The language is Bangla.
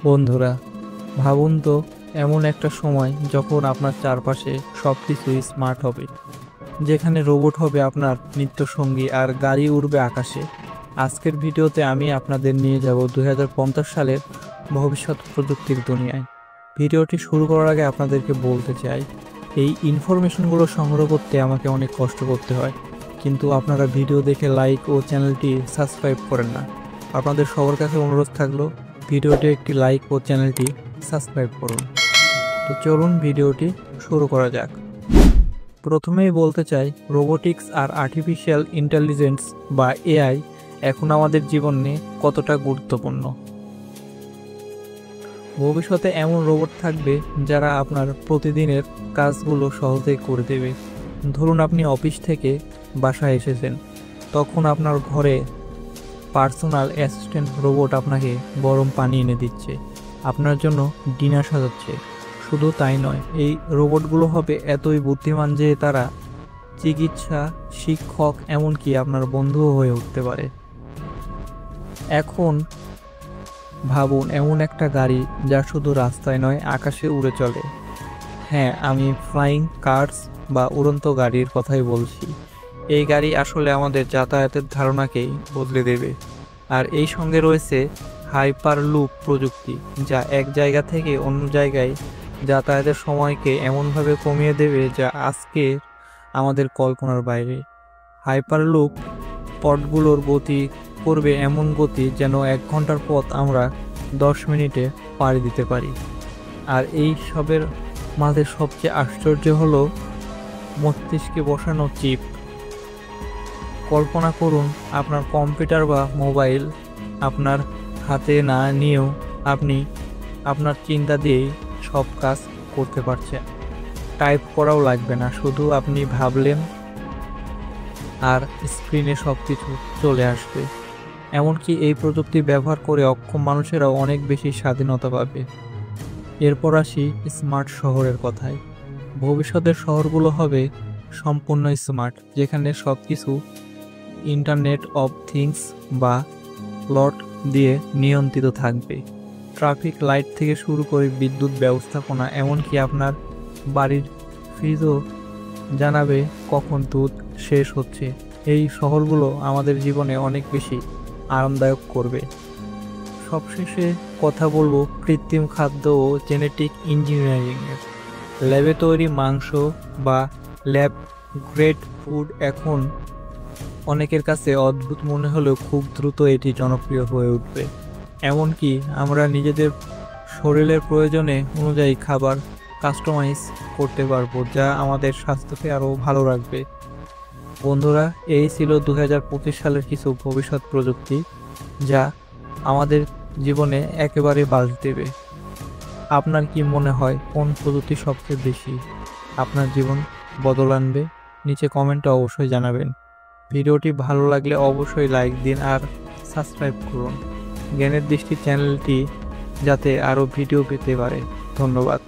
বন্ধুরা, ভাবুন তো, এমন একটা সময় যখন আপনার চারপাশে সবকিছুই স্মার্ট হবে, যেখানে রোবট হবে আপনার নিত্যসঙ্গী আর গাড়ি উড়বে আকাশে। আজকের ভিডিওতে আমি আপনাদের নিয়ে যাব 2050 সালের ভবিষ্যৎ প্রযুক্তির দুনিয়ায়। ভিডিওটি শুরু করার আগে আপনাদেরকে বলতে চাই, এই ইনফরমেশনগুলো সংগ্রহ করতে আমাকে অনেক কষ্ট করতে হয়, কিন্তু আপনারা ভিডিও দেখে লাইক ও চ্যানেলটি সাবস্ক্রাইব করেন না। আপনাদের সবার কাছে অনুরোধ থাকলো, ভিডিওটি একটি লাইক ও চ্যানেলটি সাবস্ক্রাইব করুন। তো চলুন ভিডিওটি শুরু করা যাক। প্রথমেই বলতে চাই, রোবোটিক্স আর আর্টিফিশিয়াল ইন্টেলিজেন্স বা এআই এখন আমাদের জীবনে কতটা গুরুত্বপূর্ণ। ভবিষ্যতে এমন রোবট থাকবে যারা আপনার প্রতিদিনের কাজগুলো সহজেই করে দেবে। ধরুন আপনি অফিস থেকে বাসায় এসেছেন, তখন আপনার ঘরে পার্সোনাল অ্যাসিস্ট্যান্ট রোবট আপনাকে গরম পানি এনে দিচ্ছে, আপনার জন্য ডিনার সাজাচ্ছে। শুধু তাই নয়, এই রোবটগুলো হবে এতই বুদ্ধিমান যে তারা চিকিৎসা, শিক্ষক, এমনকি আপনার বন্ধুও হয়ে উঠতে পারে। এখন ভাবুন, এমন একটা গাড়ি যা শুধু রাস্তায় নয়, আকাশে উড়ে চলে। হ্যাঁ, আমি ফ্লাইং কার্স বা উড়ন্ত গাড়ির কথাই বলছি। এই গাড়ি আসলে আমাদের যাতায়াতের ধারণাকেই বদলে দেবে। আর এই সঙ্গে রয়েছে হাইপারলুপ প্রযুক্তি, যা এক জায়গা থেকে অন্য জায়গায় যাতায়াতের সময়কে এমনভাবে কমিয়ে দেবে যা আজকে আমাদের কল্পনার বাইরে। হাইপারলুপ পথগুলোর গতি করবে এমন গতি যেন 1 ঘন্টার পথ আমরা 10 মিনিটে পাড়ি দিতে পারি। আর এই সবের মাঝে সবচেয়ে আশ্চর্য হলো মস্তিষ্কে বসানো চিপ। কল্পনা করুন, আপনার কম্পিউটার বা মোবাইল আপনার হাতে না নিয়েও আপনি আপনার চিন্তা দিয়েই সব কাজ করতে পারছেন। টাইপ করাও লাগবে না, শুধু আপনি ভাবলেন আর স্ক্রিনে সব কিছু চলে আসবে। এমনকি এই প্রযুক্তি ব্যবহার করে অক্ষম মানুষেরাও অনেক বেশি স্বাধীনতা পাবে। এরপর আসি স্মার্ট শহরের কথায়। ভবিষ্যতের শহরগুলো হবে সম্পূর্ণ স্মার্ট, যেখানে সব কিছু ইন্টারনেট অফ থিংস বা লট দিয়ে নিয়ন্ত্রিত থাকবে। ট্রাফিক লাইট থেকে শুরু করে বিদ্যুৎ ব্যবস্থাপনা, এমনকি আপনার বাড়ির ফ্রিজও জানাবে কখন দুধ শেষ হচ্ছে। এই শহরগুলো আমাদের জীবনে অনেক বেশি আরামদায়ক করবে। সবশেষে কথা বলবো কৃত্রিম খাদ্য ও জেনেটিক ইঞ্জিনিয়ারিংয়ের। ল্যাবে তৈরি মাংস বা ল্যাব গ্রেড ফুড এখন অনেকের কাছে অদ্ভুত মনে হলেও খুব দ্রুত এটি জনপ্রিয় হয়ে উঠবে। এমনকি আমরা নিজেদের শরীরের প্রয়োজনে অনুযায়ী খাবার কাস্টমাইজ করতে পারবো, যা আমাদের স্বাস্থ্যকে আরও ভালো রাখবে। বন্ধুরা, এই ছিল 2025 সালের কিছু ভবিষ্যৎ প্রযুক্তি, যা আমাদের জীবনে একেবারে পাল্টে দেবে। আপনার কি মনে হয় কোন প্রযুক্তি সবচেয়ে বেশি আপনার জীবন বদল আনবে? নিচে কমেন্টে অবশ্যই জানাবেন। ভিডিওটি ভালো লাগলে অবশ্যই লাইক দিন আর সাবস্ক্রাইব করুন জ্ঞানের দৃষ্টি চ্যানেলটি, যাতে আরও ভিডিও পেতে পারে। ধন্যবাদ।